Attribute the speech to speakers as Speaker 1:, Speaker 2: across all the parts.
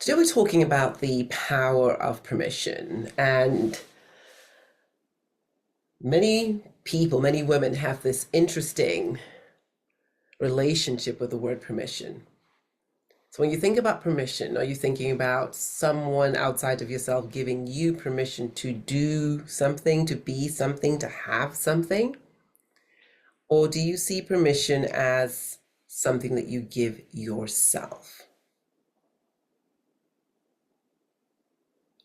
Speaker 1: Today we're talking about the power of permission, and many people, many women have this interesting relationship with the word permission. So when you think about permission, are you thinking about someone outside of yourself giving you permission to do something, to be something, to have something? Or do you see permission as something that you give yourself?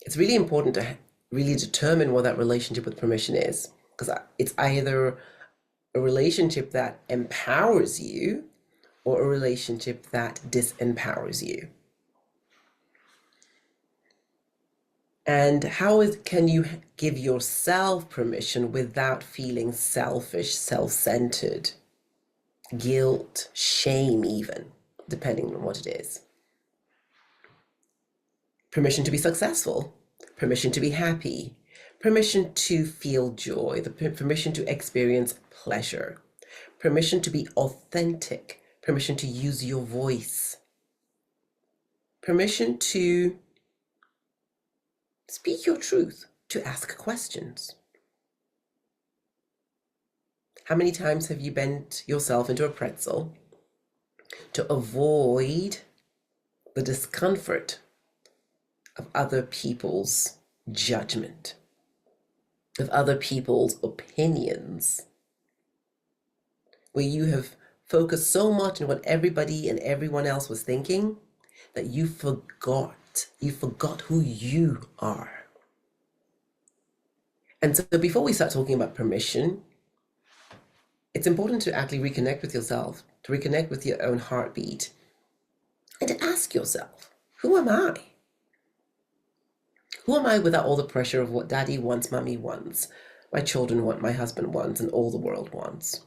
Speaker 1: It's really important to really determine what that relationship with permission is, because it's either a relationship that empowers you or a relationship that disempowers you. And can you give yourself permission without feeling selfish, self-centered, guilt, shame even, depending on what it is? Permission to be successful, permission to be happy, permission to feel joy, the permission to experience pleasure, permission to be authentic, permission to use your voice, permission to speak your truth, to ask questions. How many times have you bent yourself into a pretzel to avoid the discomfort of other people's judgment, of other people's opinions, where you have focused so much on what everybody and everyone else was thinking that you forgot who you are? And so before we start talking about permission, it's important to actually reconnect with yourself, to reconnect with your own heartbeat, and to ask yourself, who am I? Who am I without all the pressure of what daddy wants, mommy wants, my children want, my husband wants, and all the world wants?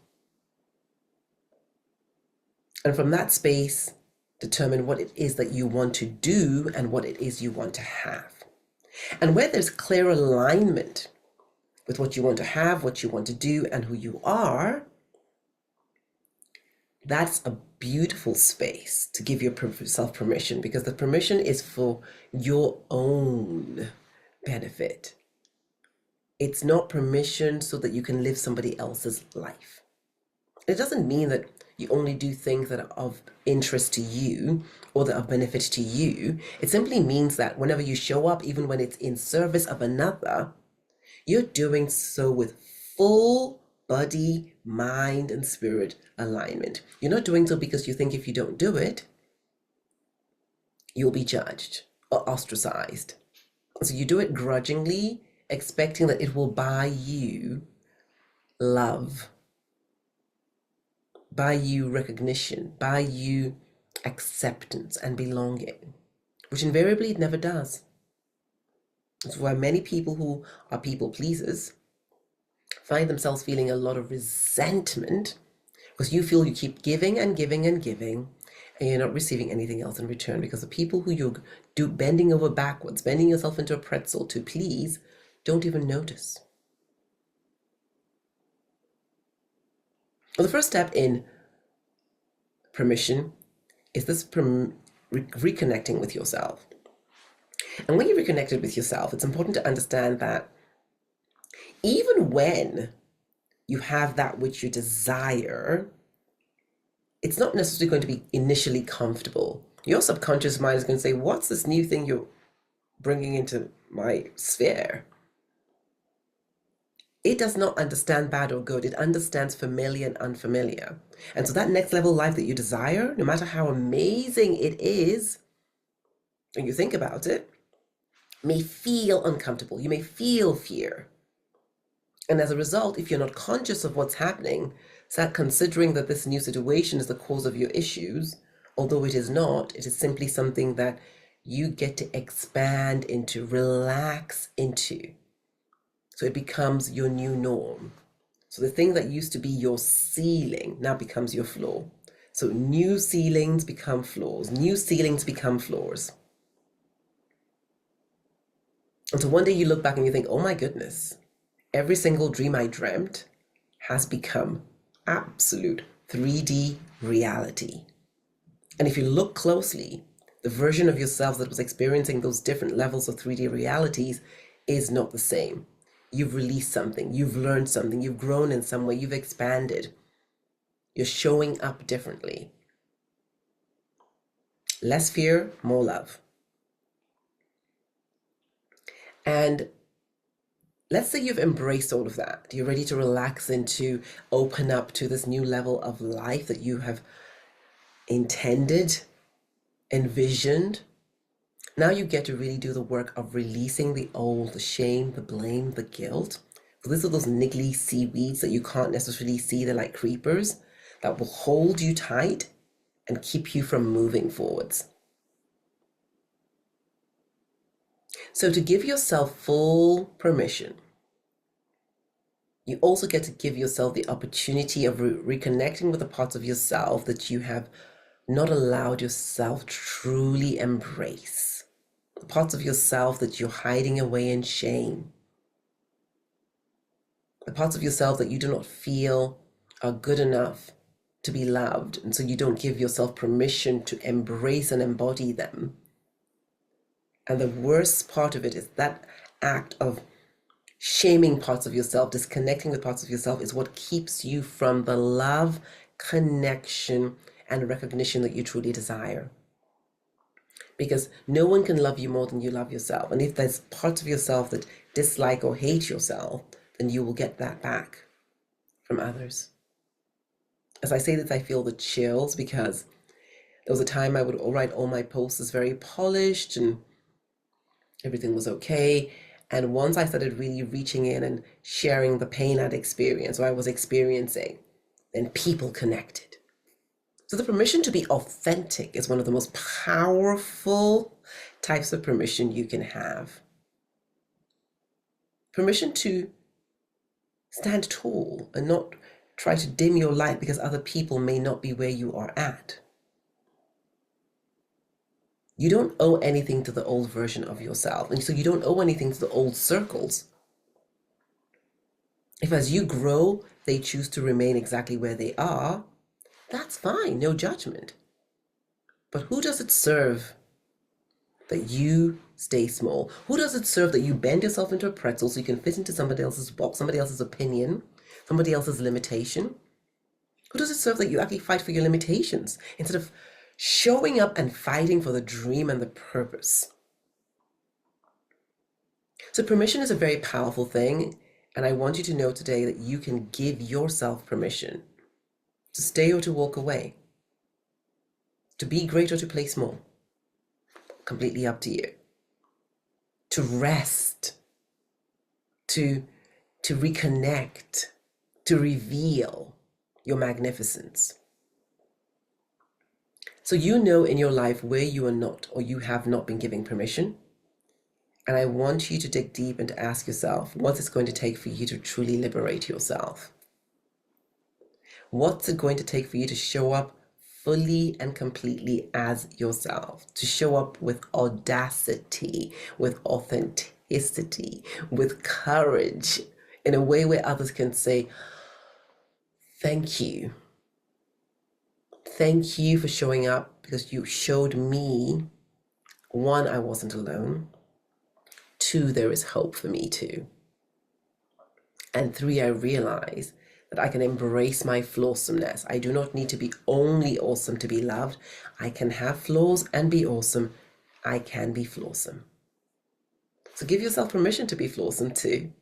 Speaker 1: And from that space, determine what it is that you want to do and what it is you want to have. And where there's clear alignment with what you want to have, what you want to do, and who you are, that's a beautiful space to give yourself permission, because the permission is for your own benefit. It's not permission so that you can live somebody else's life. It doesn't mean that you only do things that are of interest to you or that are of benefit to you. It simply means that whenever you show up, even when it's in service of another, you're doing so with full body, mind, and spirit alignment. You're not doing so because you think if you don't do it, you'll be judged or ostracized. So you do it grudgingly, expecting that it will buy you love, buy you recognition, buy you acceptance and belonging, which invariably it never does. That's why many people who are people pleasers find themselves feeling a lot of resentment, because you feel you keep giving and giving and giving, and you're not receiving anything else in return, because the people who you're bending over backwards, bending yourself into a pretzel to please, don't even notice. Well, the first step in permission is this reconnecting with yourself. And when you're reconnected with yourself, it's important to understand that even when you have that which you desire, it's not necessarily going to be initially comfortable. Your subconscious mind is going to say, what's this new thing you're bringing into my sphere? It does not understand bad or good. It understands familiar and unfamiliar. And so that next level life that you desire, no matter how amazing it is, when you think about it, may feel uncomfortable. You may feel fear. And as a result, if you're not conscious of what's happening, start considering that this new situation is the cause of your issues, although it is not. It is simply something that you get to expand into, relax into. So it becomes your new norm. So the thing that used to be your ceiling now becomes your floor. So new ceilings become floors. New ceilings become floors. And so one day you look back and you think, oh my goodness, every single dream I dreamt has become absolute 3D reality. And if you look closely, The version of yourself that was experiencing those different levels of 3D realities is not the same. You've released something, you've learned something, you've grown in some way, you've expanded. You're showing up differently. Less fear, more love. And let's say you've embraced all of that. You're ready to relax and to open up to this new level of life that you have intended, envisioned. Now you get to really do the work of releasing the old, the shame, the blame, the guilt. So these are those niggly seaweeds that you can't necessarily see. They're like creepers that will hold you tight and keep you from moving forwards. So to give yourself full permission, you also get to give yourself the opportunity of reconnecting with the parts of yourself that you have not allowed yourself to truly embrace. The parts of yourself that you're hiding away in shame. The parts of yourself that you do not feel are good enough to be loved, and so you don't give yourself permission to embrace and embody them. And the worst part of it is that act of shaming parts of yourself, disconnecting with parts of yourself, is what keeps you from the love, connection, and recognition that you truly desire. Because no one can love you more than you love yourself. And if there's parts of yourself that dislike or hate yourself, then you will get that back from others. As I say this, I feel the chills because there was a time I would write all my posts as very polished and everything was okay. And once I started really reaching in and sharing the pain I'd experienced or I was experiencing, then people connected. So the permission to be authentic is one of the most powerful types of permission you can have. Permission to stand tall and not try to dim your light because other people may not be where you are at. You don't owe anything to the old version of yourself, and so you don't owe anything to the old circles. If as you grow, they choose to remain exactly where they are, that's fine, no judgment. But who does it serve that you stay small? Who does it serve that you bend yourself into a pretzel so you can fit into somebody else's box, somebody else's opinion, somebody else's limitation? Who does it serve that you actually fight for your limitations instead of showing up and fighting for the dream and the purpose? So permission is a very powerful thing, and I want you to know today that you can give yourself permission to stay or to walk away, to be great or to play small. Completely up to you. To rest, to reconnect, to reveal your magnificence. So you know in your life where you are not or you have not been giving permission. And I want you to dig deep and to ask yourself, what's it going to take for you to truly liberate yourself? What's it going to take for you to show up fully and completely as yourself, to show up with audacity, with authenticity, with courage, in a way where others can say, thank you. Thank you for showing up because you showed me, one, I wasn't alone. Two, there is hope for me too. And three, I realize that I can embrace my flawsomeness. I do not need to be only awesome to be loved. I can have flaws and be awesome. I can be flawsome. So give yourself permission to be flawsome too.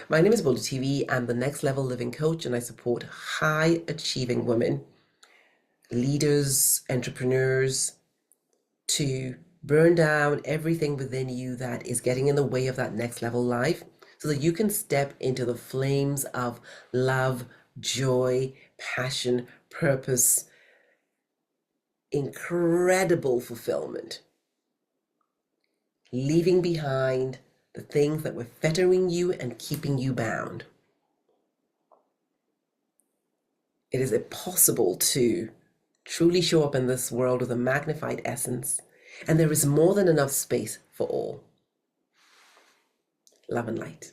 Speaker 1: My name is Bola TV. I'm the Next Level Living Coach, and I support high achieving women, leaders, entrepreneurs, to burn down everything within you that is getting in the way of that next level life, so that you can step into the flames of love, joy, passion, purpose, incredible fulfillment, leaving behind the things that were fettering you and keeping you bound. It is possible to truly show up in this world with a magnified essence, and there is more than enough space for all. Love and light.